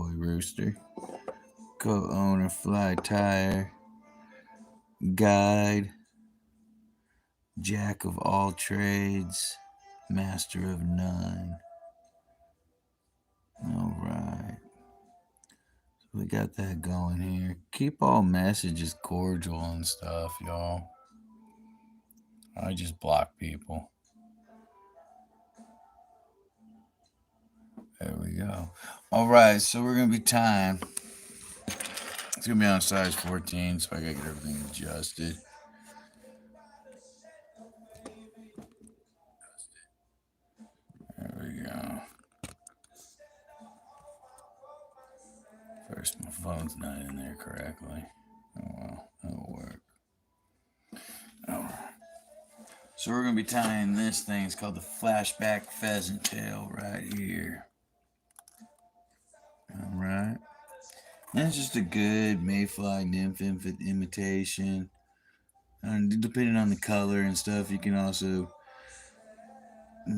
boy rooster. Co-owner, fly tire, guide, jack of all trades, master of none. All right. So we got that going here. Keep all messages cordial and stuff, y'all. I just block people. There we go. All right, so we're going to be tying. It's going to be on size 14, so I got to get everything adjusted. There we go. First, my phone's not in there correctly. Oh well, that'll work. Alright. So we're going to be tying this thing. It's called the Flashback Pheasant Tail right here. Alright. And it's just a good mayfly nymph imitation. And depending on the color and stuff, you can also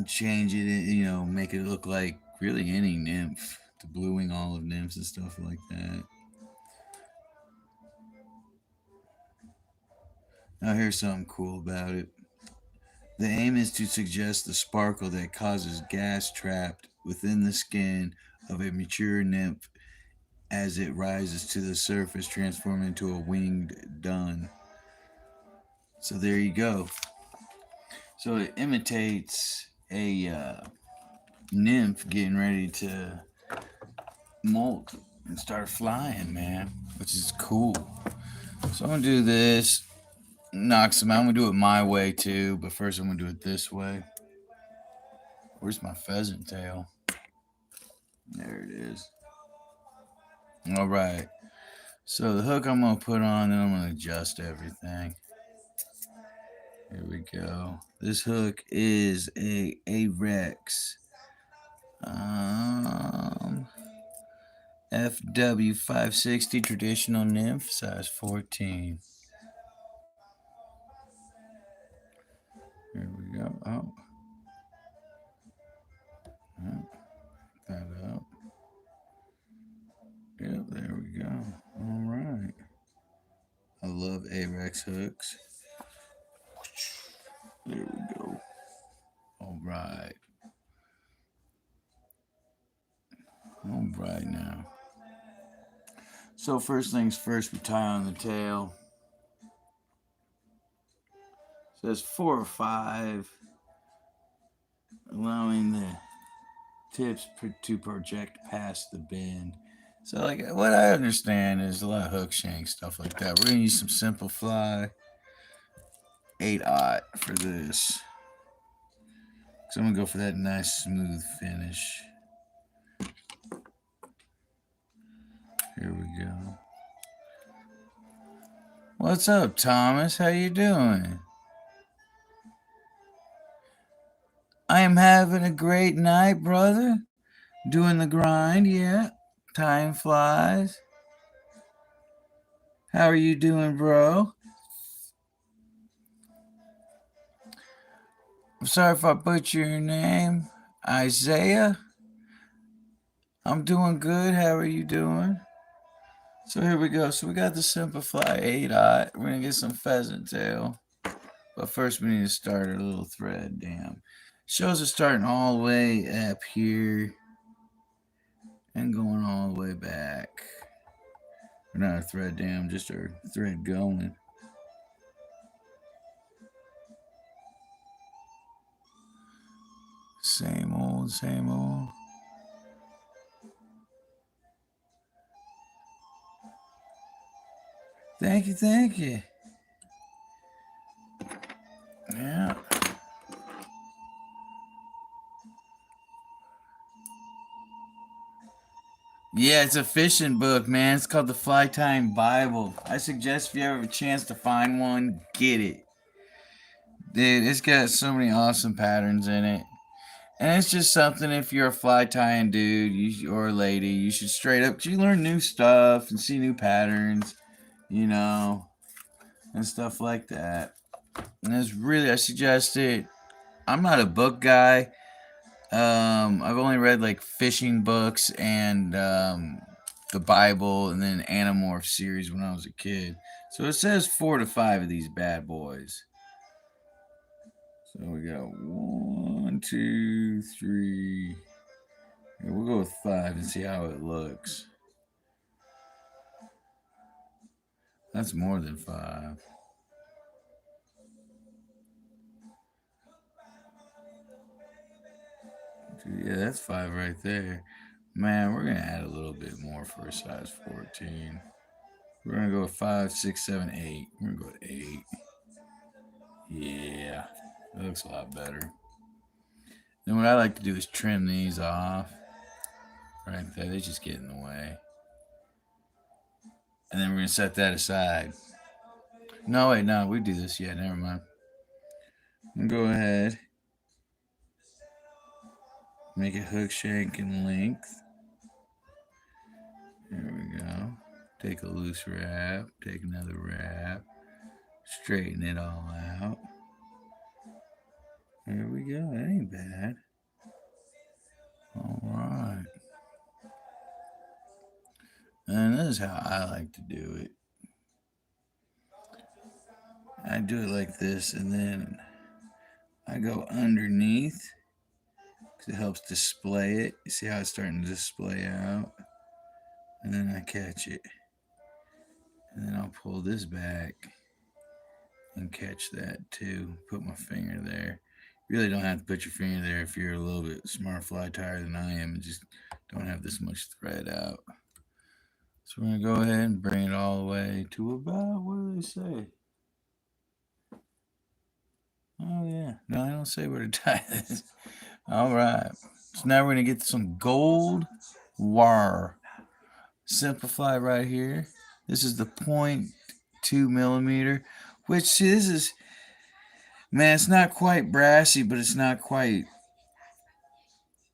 change it, make it look like really any nymph. The blue wing olive nymphs and stuff like that. Now here's something cool about it. The aim is to suggest the sparkle that causes gas trapped within the skin of a mature nymph as it rises to the surface, transforming into a winged dun. So there you go. So it imitates a nymph getting ready to molt and start flying, man, which is cool. So I'm gonna do this, knock some out. I'm gonna do it my way too, but first I'm gonna do it this way. Where's my pheasant tail? There it is. All right. So the hook I'm gonna put on, then I'm gonna adjust everything. Here we go. This hook is a Ahrex FW 560 traditional nymph, size 14. Here we go. Oh. That up. Yep, there we go. All right. I love Ahrex hooks. There we go. All right. All right now. So first things first, we tie on the tail. It says 4 or 5, allowing the tips to project past the bend. So like what I understand is a lot of hook shank stuff like that. We're gonna use some simple fly 8/0 for this. So I'm gonna go for that nice smooth finish. Here we go. What's up, Thomas? How you doing? I am having a great night, brother. Doing the grind, yeah. Time flies. How are you doing, bro? I'm sorry if I butcher your name. Isaiah? I'm doing good. How are you doing? So here we go. So we got the Simplify 8/0. We're going to get some pheasant tail. But first we need to start our little thread. Damn. Shows are starting all the way up here and going all the way back. We're not a thread down, just our thread going. Same old, same old. Thank you, thank you. Yeah. Yeah, it's a fishing book, man. It's called the Fly Tying Bible. I suggest if you ever have a chance to find one, get it. Dude, it's got so many awesome patterns in it. And it's just something, if you're a fly tying dude or a lady, you should straight up, because you learn new stuff and see new patterns, and stuff like that. And it's really, I suggest it. I'm not a book guy. I've only read like fishing books and the Bible and then Animorph series when I was a kid. So it says 4 to 5 of these bad boys. So we got 1, 2, 3. Yeah, we'll go with 5 and see how it looks. That's more than 5. Yeah, that's 5 right there. Man, we're going to add a little bit more for a size 14. We're going to go with 5, 6, 7, 8. We're going to go with 8. Yeah, that looks a lot better. Then what I like to do is trim these off. Right there, they just get in the way. And then we're going to set that aside. No, wait, no, we do this. Yeah, never mind. I'm going to go ahead. Make it hook, shank, and length. There we go. Take a loose wrap. Take another wrap. Straighten it all out. There we go. That ain't bad. All right. And this is how I like to do it. I do it like this, and then I go underneath because it helps display it. You see how it's starting to display out? And then I catch it. And then I'll pull this back and catch that too. Put my finger there. You really don't have to put your finger there if you're a little bit smart fly tighter than I am and just don't have this much thread out. So we're going to go ahead and bring it all the way to about, what do they say? Oh, yeah. No, I don't say where to tie this. All right. So now we're going to get some gold wire. Simplify right here. This is the 0.2 millimeter, which see, this is, man, it's not quite brassy, but it's not quite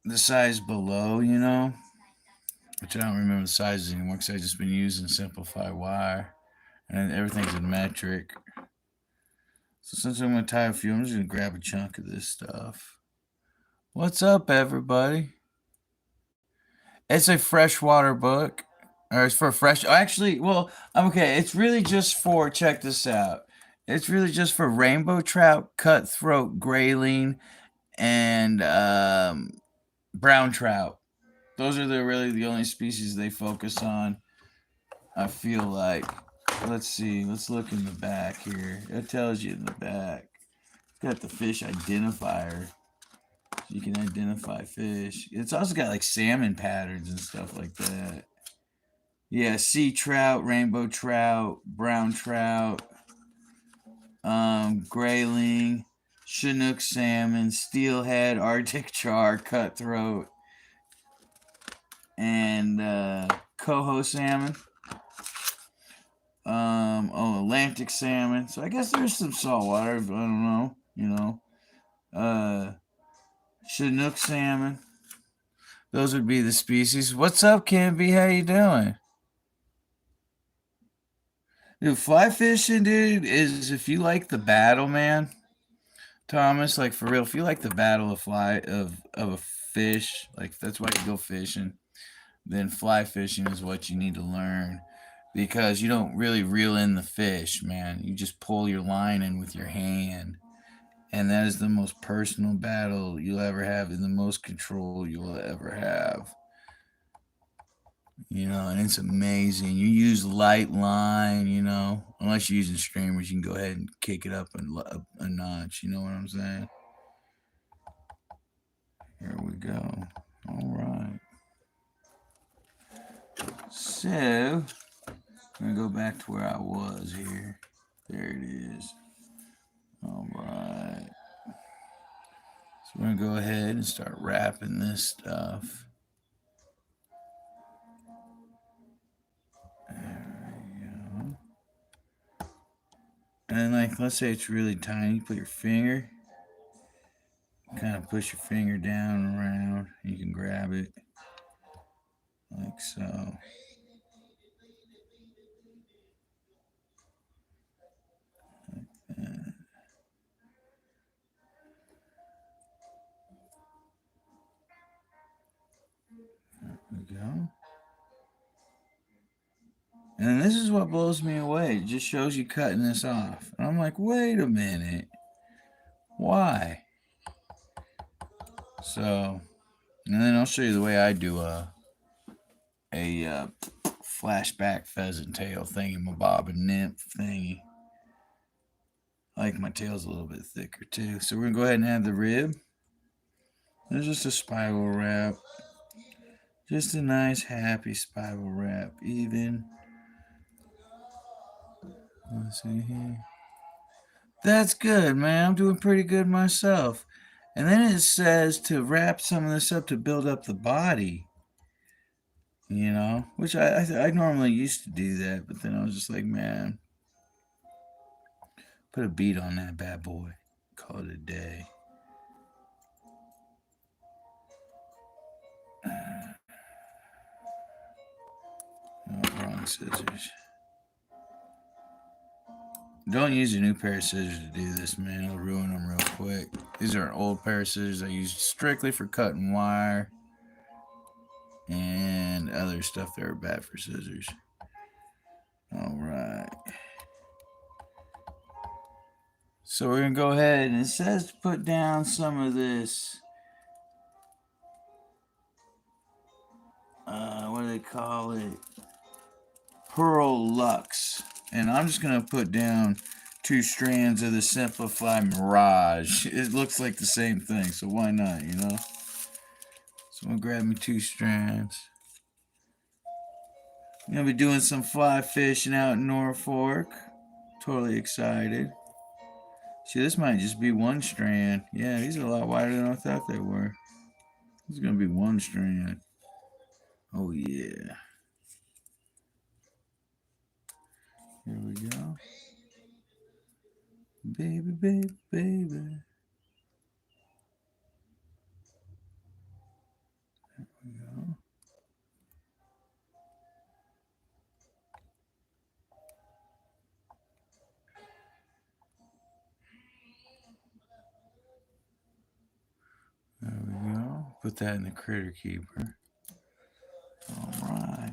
the size below, you know? Which I don't remember the sizes anymore because I've just been using Simplify wire. And everything's in metric. So since I'm going to tie a few, I'm just going to grab a chunk of this stuff. What's up, everybody? It's a freshwater book. Or it's for fresh. Actually, well, okay. It's really just for, check this out. It's really just for rainbow trout, cutthroat, grayling, and brown trout. Those are really the only species they focus on. I feel like. Let's see. Let's look in the back here. It tells you in the back. Got the fish identifier. So you can identify fish. It's also got like salmon patterns and stuff like that. Yeah, sea trout, rainbow trout, brown trout, grayling, Chinook salmon, steelhead, Arctic char, cutthroat, and coho salmon. Atlantic salmon. So I guess there's some saltwater. I don't know. You know, Chinook salmon. Those would be the species. What's up, Kimby? How you doing? Dude, fly fishing, dude, is if you like the battle, man. Thomas, like for real, if you like the battle of a fish, like that's why you go fishing, then fly fishing is what you need to learn. Because you don't really reel in the fish, man. You just pull your line in with your hand. And that is the most personal battle you'll ever have and the most control you'll ever have. You know, and it's amazing. You use light line, you know, unless you're using streamers, you can go ahead and kick it up a notch. You know what I'm saying? Here we go. All right. So, I'm going to go back to where I was here. There it is. All right. So, we're going to go ahead and start wrapping this stuff. There we go. And then, like, let's say it's really tiny. Put your finger, kind of push your finger down and around. You can grab it like so. Like that. There we go. And this is what blows me away. It just shows you cutting this off. And I'm like, wait a minute. Why? So, and then I'll show you the way I do a flashback pheasant tail thingy, my bob and nymph thingy. I like my tails a little bit thicker too. So we're going to go ahead and add the rib. There's just a spiral wrap. Just a nice, happy spiral wrap. Even. Let's see here. That's good, man. I'm doing pretty good myself. And then it says to wrap some of this up to build up the body. You know, which I normally used to do that, but then I was just like, man, put a beat on that bad boy. Call it a day. Oh, wrong scissors. Don't use a new pair of scissors to do this, man. It'll ruin them real quick. These are an old pair of scissors I use strictly for cutting wire and other stuff that are bad for scissors. All right. So we're going to go ahead, and it says to put down some of this, what do they call it? Pearl Lux. And I'm just going to put down 2 strands of the Simplify Mirage. It looks like the same thing, so why not, you know? So I'm going to grab me 2 strands. I'm going to be doing some fly fishing out in Norfolk. Totally excited. See, this might just be 1 strand. Yeah, these are a lot wider than I thought they were. This is going to be 1 strand. Oh, yeah. Here we go. Baby, baby, baby. There we go. There we go. Put that in the critter keeper. Alright.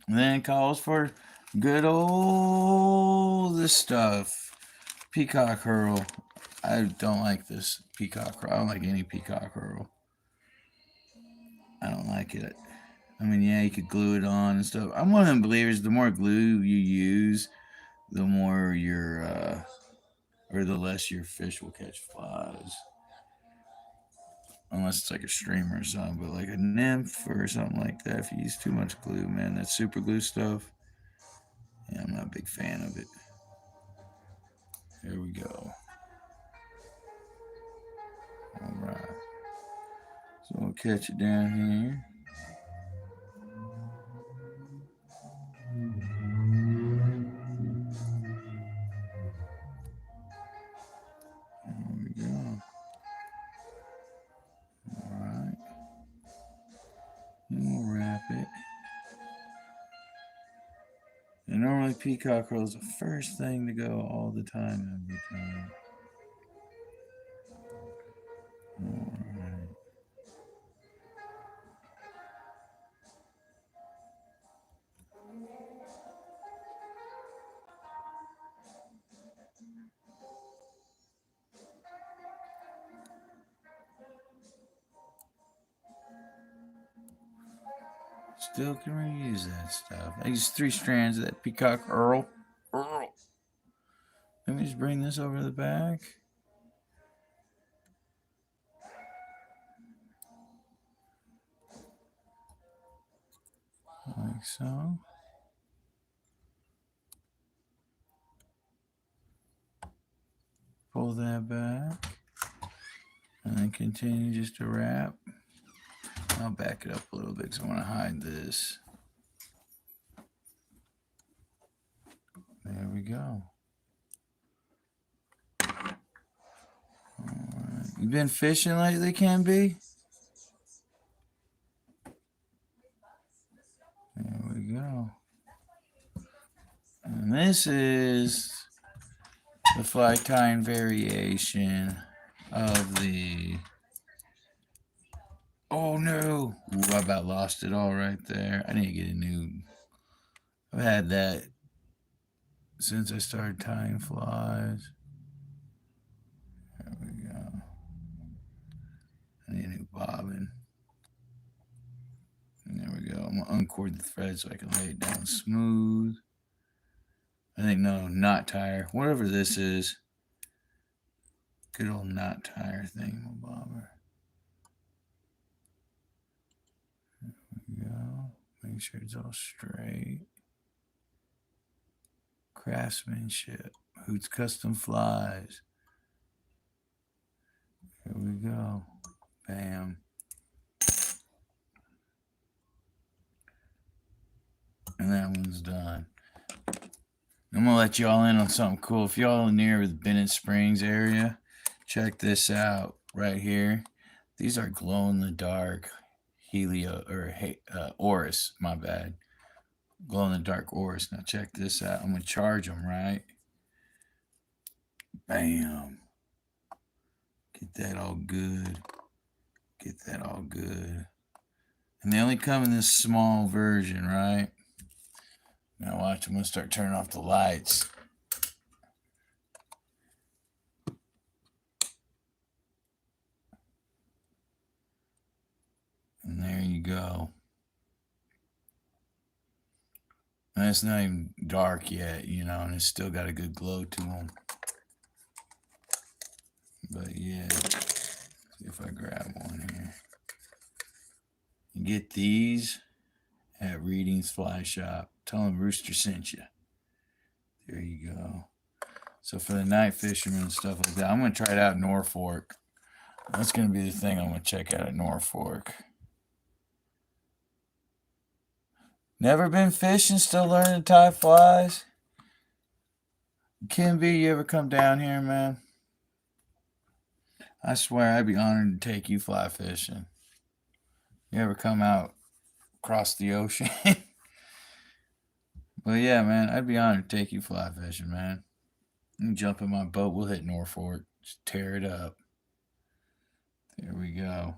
Then it calls for good old this stuff. Peacock Hurl. I don't like this peacock hurl. I don't like any peacock hurl. I don't like it. I mean, yeah, you could glue it on and stuff. I'm one of them believers, the more glue you use, the more your, or the less your fish will catch flies. Unless it's like a streamer or something, but like a nymph or something like that, if you use too much glue, man, that super glue stuff, yeah, I'm not a big fan of it. Here we go. Alright. So we'll catch it down here. There we go. Alright. And we'll wrap it. And normally peacock hurl is the first thing to go all the time, every time. Alright. Still can reuse that stuff. I use 3 strands of that peacock hurl. Let me just bring this over the back. Like so. Pull that back. And then continue just to wrap. I'll back it up a little bit because I want to hide this. There we go. Alright. You been fishing lately, Can Be? There we go. And this is the fly tying variation of the... Oh no! Ooh, I about lost it all right there. I need to get a new I've had that since I started tying flies. There we go. I need a new bobbin. And there we go. I'm gonna uncord the thread so I can lay it down smooth. I think no, knot tire. Whatever this is. Good old knot tire thing, my bobber. There we go. Make sure it's all straight. Craftsmanship. Hoot's Custom Flies. Here we go. Bam. And that one's done. I'm gonna let y'all in on something cool. If y'all are near the Bennett Springs area, check this out right here. These are glow-in-the-dark Helio or Oris. My bad. Glow-in-the-dark Oris. Now check this out. I'm gonna charge them right. Bam. Get that all good. Get that all good. And they only come in this small version, right? Now watch, I'm going to start turning off the lights. And there you go. And it's not even dark yet, you know, and it's still got a good glow to them. But yeah, see if I grab one here. You get these at Readings Fly Shop. Tell them Rooster sent you. There you go. So for the night fishermen and stuff like that, I'm going to try it out in Norfolk. That's going to be the thing I'm going to check out at Norfolk. Never been fishing, still learning to tie flies? Kimby, you ever come down here, man? I swear I'd be honored to take you fly fishing. You ever come out across the ocean? But yeah, man, I'd be honored to take you fly fishing, man. You can jump in my boat, we'll hit Norfolk. Just tear it up. There we go.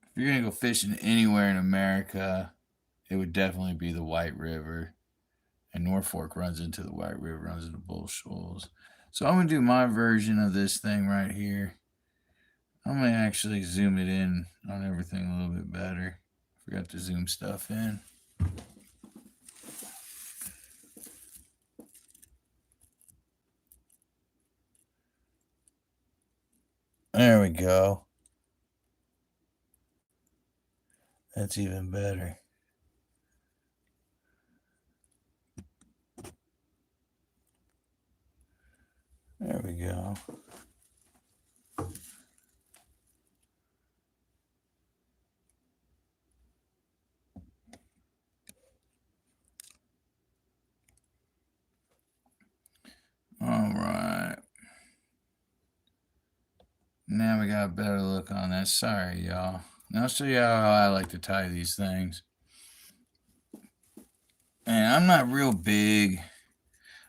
If you're going to go fishing anywhere in America, it would definitely be the White River. And Norfolk runs into the White River, runs into Bull Shoals. So I'm going to do my version of this thing right here. I'm going to actually zoom it in on everything a little bit better. Forgot to zoom stuff in. There we go. That's even better. There we go. All right. Now we got a better look on that. Sorry, y'all. Now I'll show you how I like to tie these things. And I'm not real big.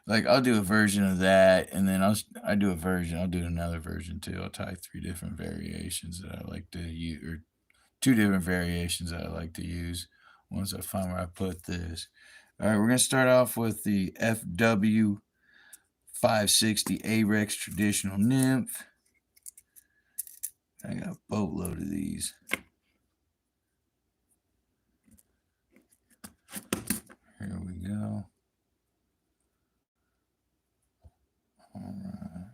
Like, I'll do a version of that, and then I'll do another version too. I'll tie 3 different variations that I like to use, or 2 different variations that I like to use once I find where I put this. All right, we're going to start off with the FW 560 Ahrex Traditional Nymph. I got a boatload of these. Here we go. All right.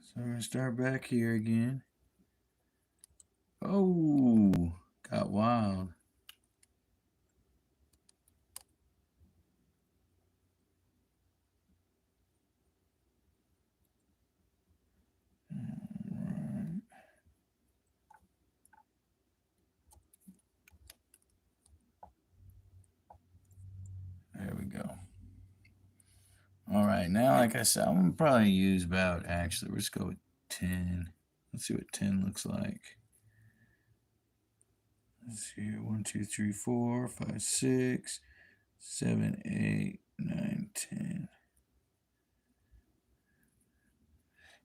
So I'm going to start back here again. Oh, got wild. There we go. All right, now, like I said, I'm going to probably use about, actually, let's go with 10. Let's see what 10 looks like. Let's see here. 1, 2, 3, 4, 5, 6, 7, 8, 9, 10.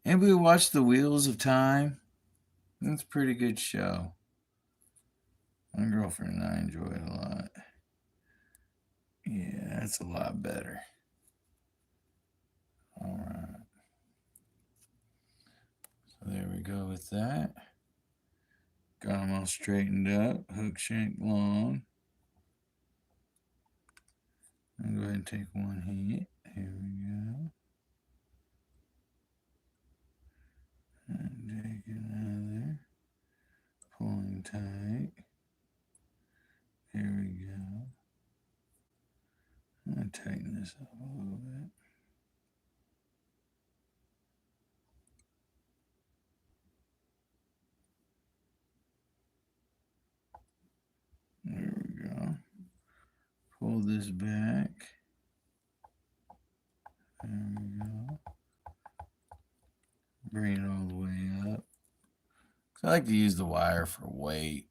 Anybody watch The Wheels of Time? That's a pretty good show. My girlfriend and I enjoy it a lot. Yeah, that's a lot better. All right. So there we go with that. Got them all straightened up. Hook shank long. I'll go ahead and take one heat. Here we go. And take another. Pulling tight. Here we go. I'm going to tighten this up a little bit. There we go. Pull this back. There we go. Bring it all the way up. I like to use the wire for weight.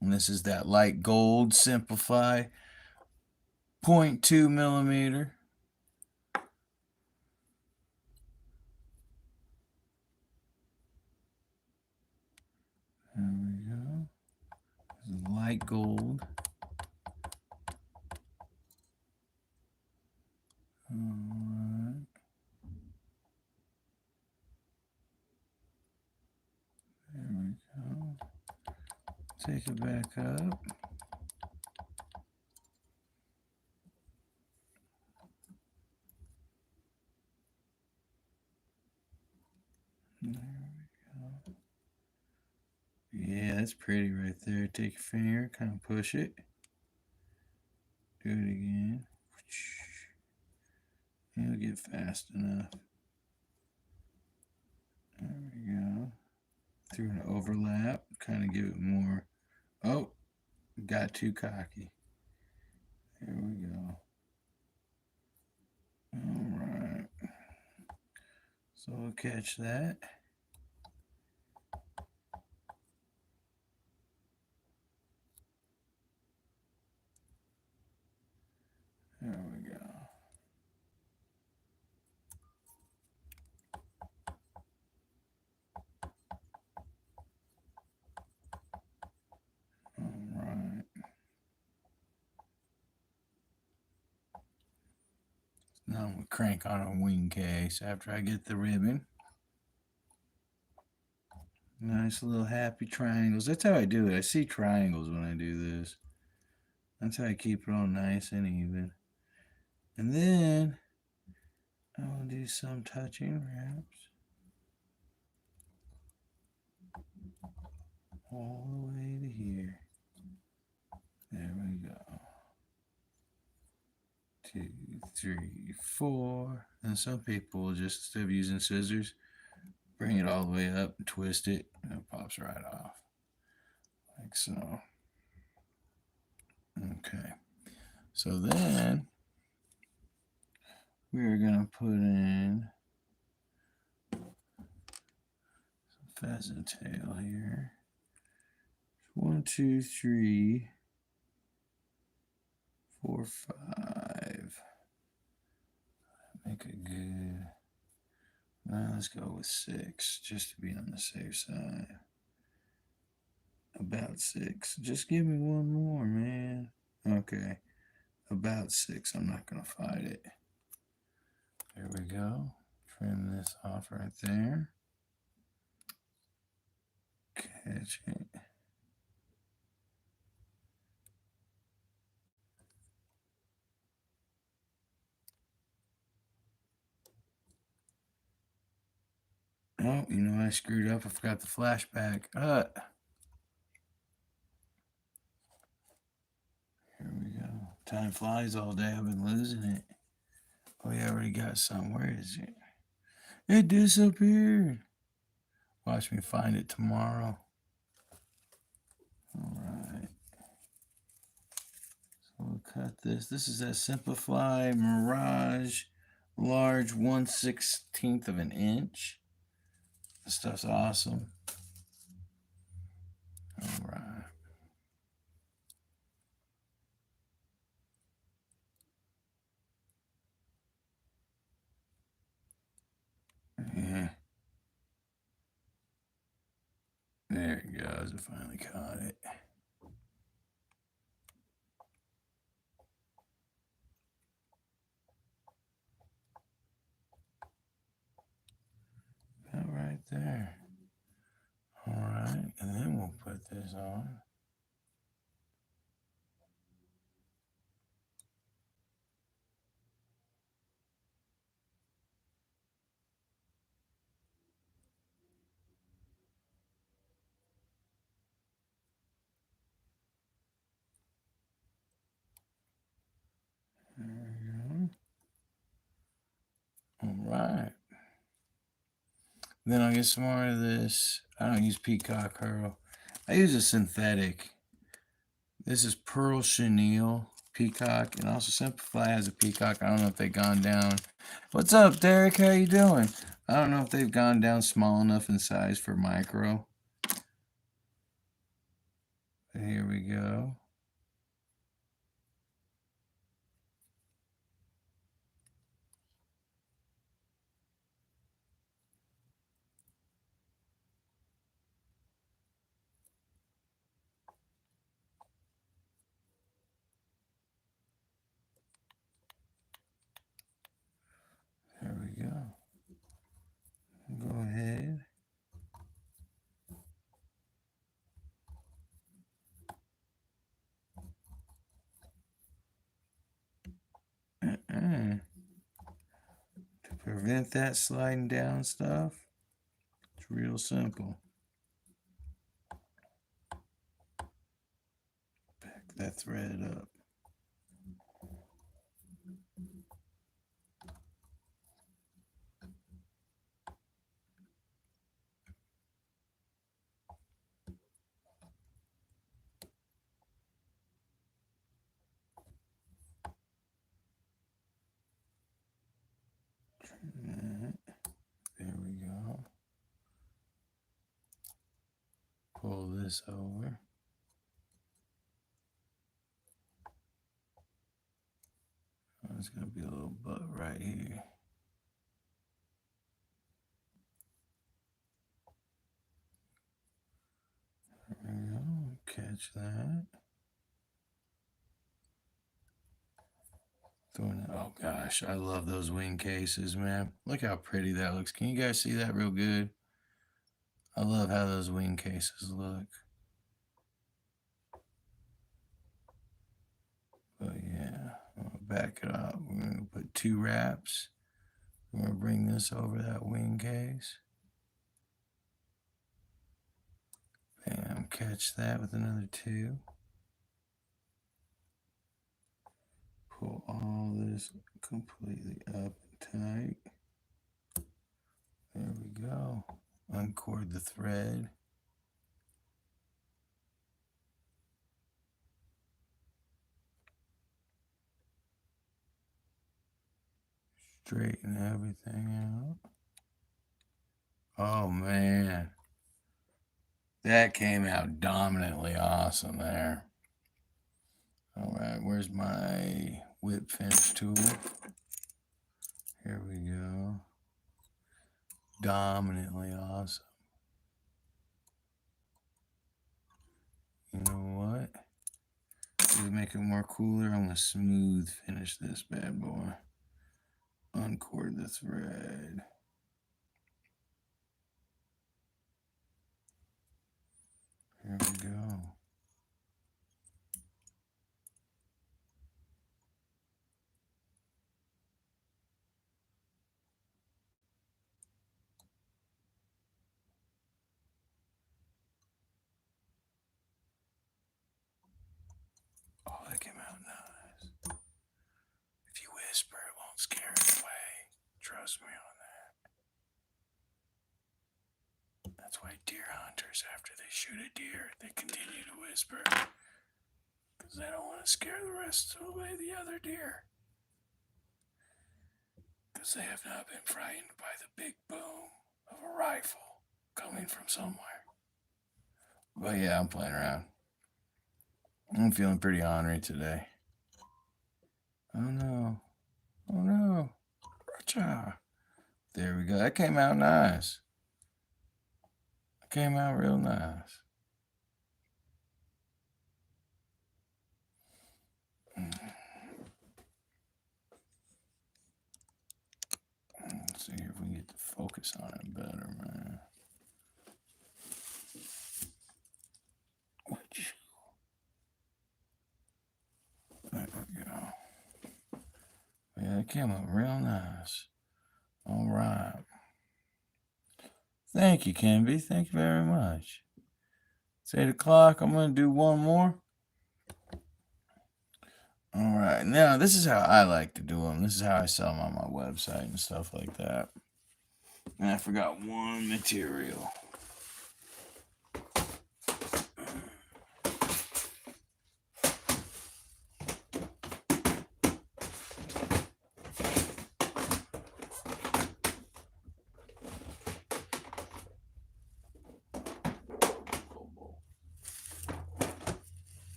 And this is that light gold Simplify 0.2 millimeter. There we go. This is light gold. Alright. There we go. Take it back up. There we go. Yeah, that's pretty right there. Take your finger, kind of push it. Do it again. It'll get fast enough. There we go. Through an overlap, kind of give it more. Oh, got too cocky. There we go. All right. So we'll catch that. There we go. All right. Now I'm going to crank on a wing case after I get the ribbon. Nice little happy triangles. That's how I do it. I see triangles when I do this. That's how I keep it all nice and even. And then I will do some touching wraps all the way to here. There we go. 2, 3, 4. And some people will just, instead of using scissors, bring it all the way up and twist it, and it pops right off. Like so. Okay. So then we're going to put in some pheasant tail here. 1, 2, 3, 4, 5. Make it good. Now let's go with 6, just to be on the safe side. About 6. Just give me one more, man. Okay. About 6. I'm not going to fight it. There we go. Trim this off right there. Catch it. Oh, you know, I screwed up. I forgot the flashback. Here we go. Time flies all day. I've been losing it. Oh, yeah, I already got some. Where is it? It disappeared. Watch me find it tomorrow. All right. So we'll cut this. This is that Simplify Mirage large 1/16 of an inch. This stuff's awesome. All right. Yeah. There it goes. I finally caught it. About right there. All right. And then we'll put this on. There we go. All right. Then I'll get some more of this. I don't use peacock herl. I use a synthetic. This is pearl chenille peacock, and also Simplify has a peacock. I don't know if they've gone down. What's up, Derek? How you doing? I don't know if they've gone down small enough in size for micro. But here we go. There we go. Go ahead. To prevent that sliding down stuff, it's real simple. Back that thread up. There we go. Pull this over. There's going to be a little butt right here. There we go. Catch that. Oh gosh, I love those wing cases, man. Look how pretty that looks. Can you guys see that real good? I love how those wing cases look. But yeah, I'm going to back it up. We're going to put 2 wraps. We're going to bring this over that wing case. Bam, catch that with another 2. Pull all this completely up and tight. There we go. Uncord the thread. Straighten everything out. Oh man. That came out dominantly awesome there. All right, where's my whip finish tool? Here we go. Dominantly awesome. You know what? To make it more cooler, I'm going to smooth finish this bad boy. Uncord the thread. Here we go. Oh, that came out nice. If you whisper, it won't scare it away. Trust me on that. That's why deer hunters, after they shoot a deer, they continue to whisper. Because they don't want to scare the rest away the other deer. Because they have not been frightened by the big boom of a rifle coming from somewhere. But yeah, I'm playing around. I'm feeling pretty ornery today. Oh no. Oh no. Racha. There we go. That came out nice. That came out real nice. Let's see if we can get the focus on it better, man. There we go. Yeah, it came out real nice. All right. Thank you, Kenby. Thank you very much. It's 8 o'clock. I'm going to do one more. All right. Now, this is how I like to do them. This is how I sell them on my website and stuff like that. And I forgot one material.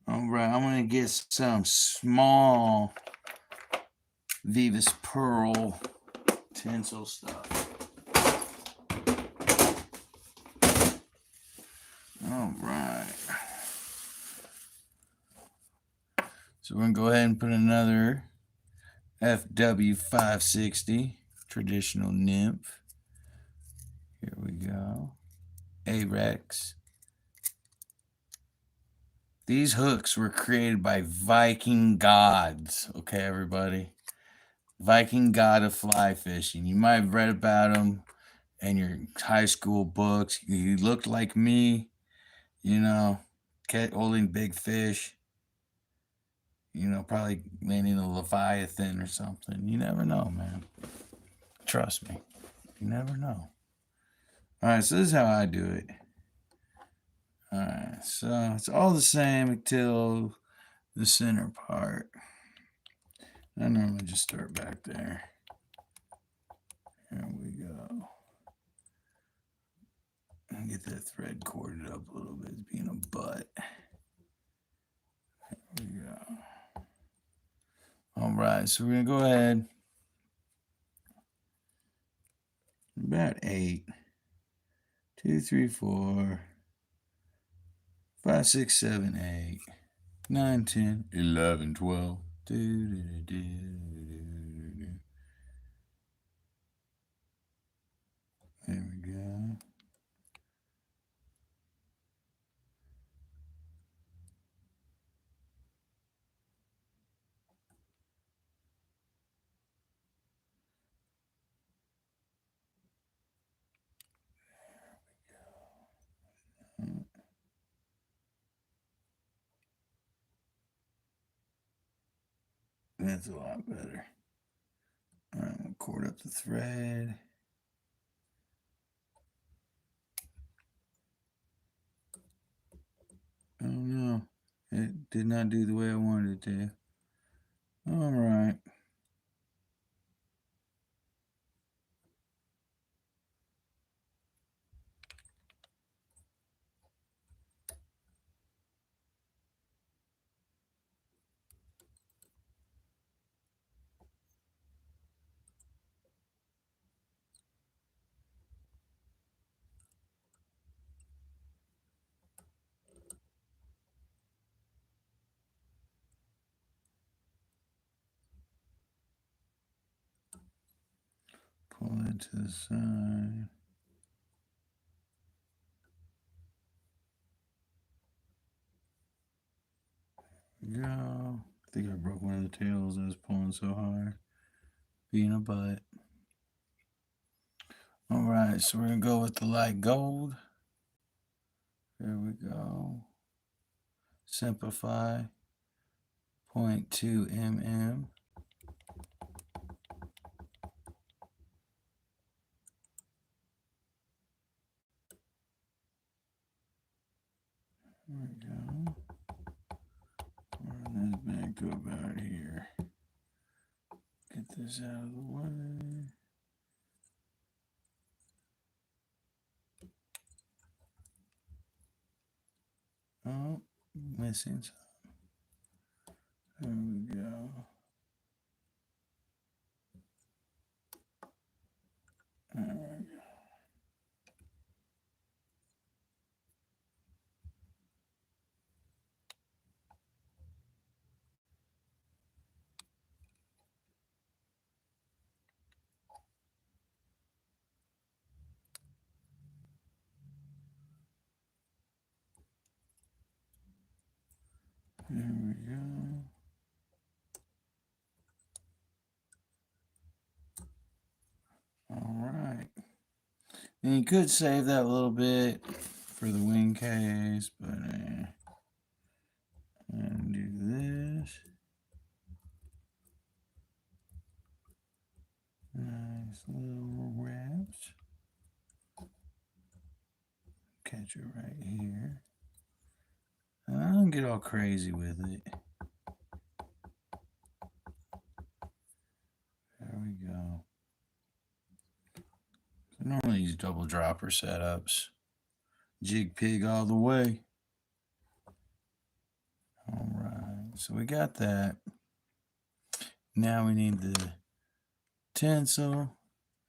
All right, I'm going to get some small Vivus Pearl tinsel stuff. All right. So we're going to go ahead and put another FW560 traditional nymph. Here we go. Ahrex. These hooks were created by Viking gods. Okay, everybody. Viking god of fly fishing. You might have read about him in your high school books. He looked like me, you know, holding big fish. You know, probably landing a Leviathan or something. You never know, man. Trust me. You never know. All right, so this is how I do it. All right, so it's all the same until the center part. I normally just start back there. There we go. And get that thread corded up a little bit. It's being a butt. There we go. All right, so we're going to go ahead. About 8. 2, 3, 4, 5, 6, 7, 8, 9, 10, 11, 12. There we go. That's a lot better. All right, I'm going to cord up the thread. Oh no, it did not do the way I wanted it to. All right. Pull it to the side. Go. I think I broke one of the tails. I was pulling so hard. Being a butt. All right, so we're going to go with the light gold. There we go. Simplify. 0.2 mm. There we go. Run this back to about here. Get this out of the way. Oh, missing some. There we go. There we go. All right. And you could save that a little bit for the wing case, but and do this. Nice little wraps. Catch it right here. And I don't get all crazy with it. There we go. So normally use double dropper setups. Jig pig all the way. All right, so we got that. Now we need the tinsel.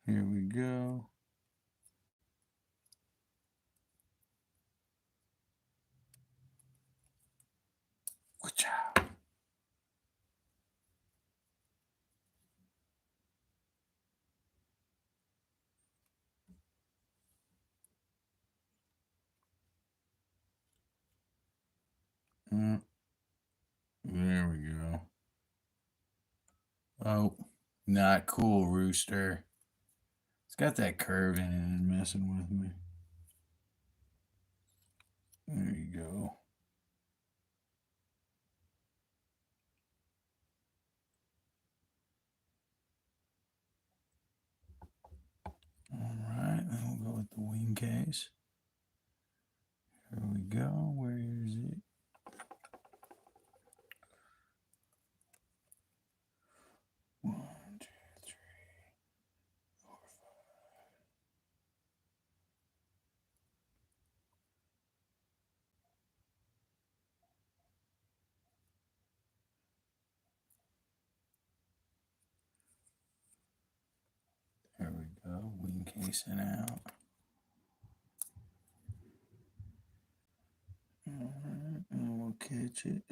Here we go. Wha-chow. There we go. Oh, not cool, Rooster. It's got that curve in it and messing with me. There you go. All right, then we'll go with the wing case. Here we go. Where is it? One, two, three, four, five. There we go. Wing casing out. All right, and we'll catch it.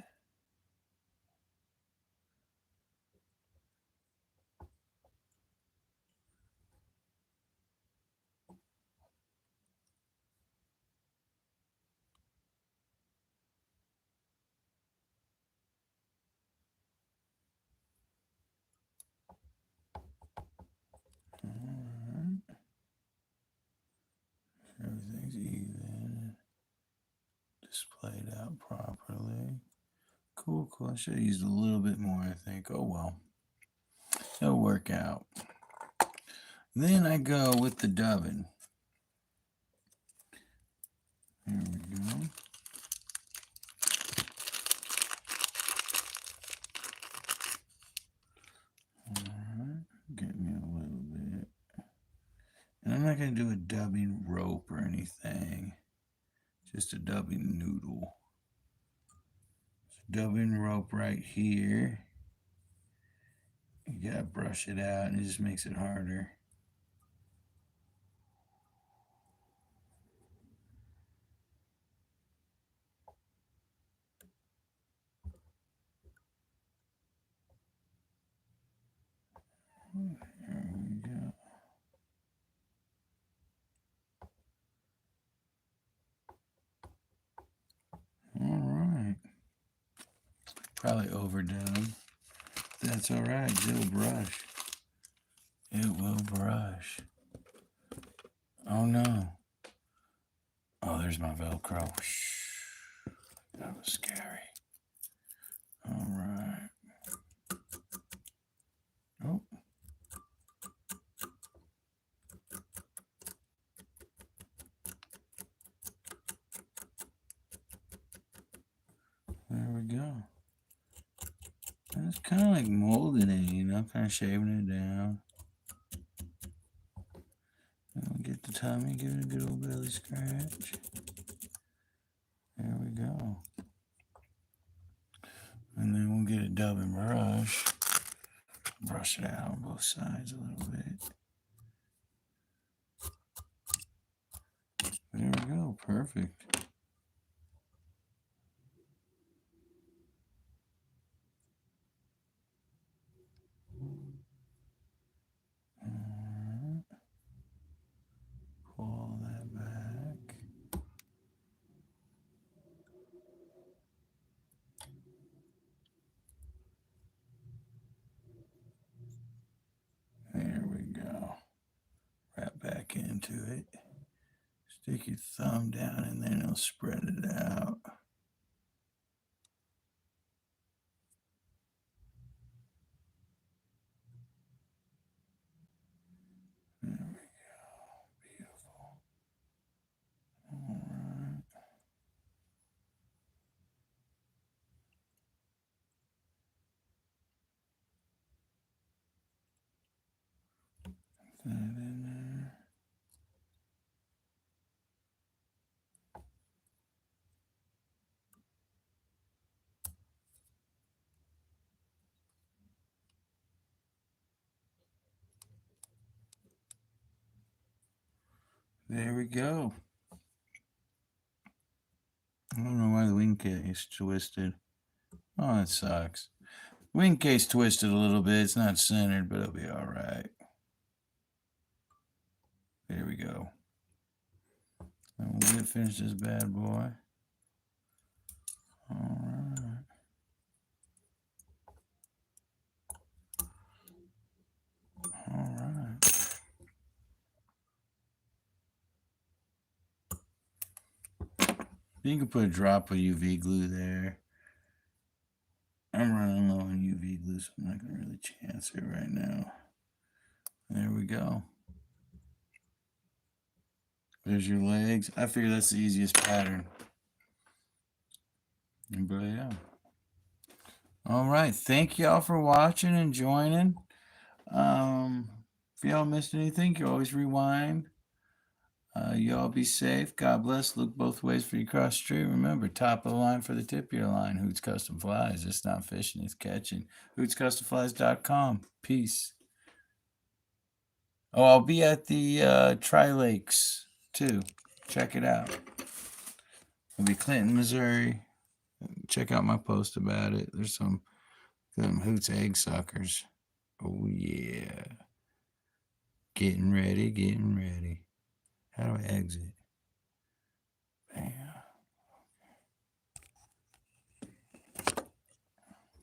Alright. Everything's even. Displayed out properly. Cool, cool. I should have used a little bit more, I think. Oh well. It'll work out. Then I go with the dubbing. There we go. Alright. Get me a little bit. And I'm not going to do a dubbing rope or anything. Just a dubbing noodle. So dubbing rope right here. You got to brush it out and it just makes it harder. There we go. All right. Probably overdone. That's all right. It'll brush. It will brush. Oh no. Oh, there's my Velcro. That was scary. All right. Oh. There we go. It's kind of like molding it, you know, kind of shaving it down. And we'll get the tummy, give it a good old belly scratch. There we go. And then we'll get a dubbing brush. Brush it out on both sides a little bit. There we go. Perfect. Pull that back. into it. Stick your thumb down and then it'll spread it out. There we go. Beautiful. All right. Put that in there. There we go. I don't know why the wing case twisted. Oh, that sucks. Wing case twisted a little bit. It's not centered, but it'll be all right. There we go. And we'll get finished this bad boy. All right. All right. You can put a drop of UV glue there. I'm running low on UV glue, so I'm not going to really chance it right now. There we go. There's your legs. I figure that's the easiest pattern. But yeah. All right. Thank y'all for watching and joining. If y'all missed anything, you always rewind. Y'all be safe. God bless. Look both ways for you cross the street. Remember, top of the line for the tip of your line. Hoot's Custom Flies. It's not fishing, it's catching. HootsCustomFlies.com. Peace. Oh, I'll be at the Tri-Lakes too. Check it out. I'll be Clinton, Missouri. Check out my post about it. There's some Hoot's egg suckers. Oh yeah. Getting ready, getting ready. How do I exit? Bam.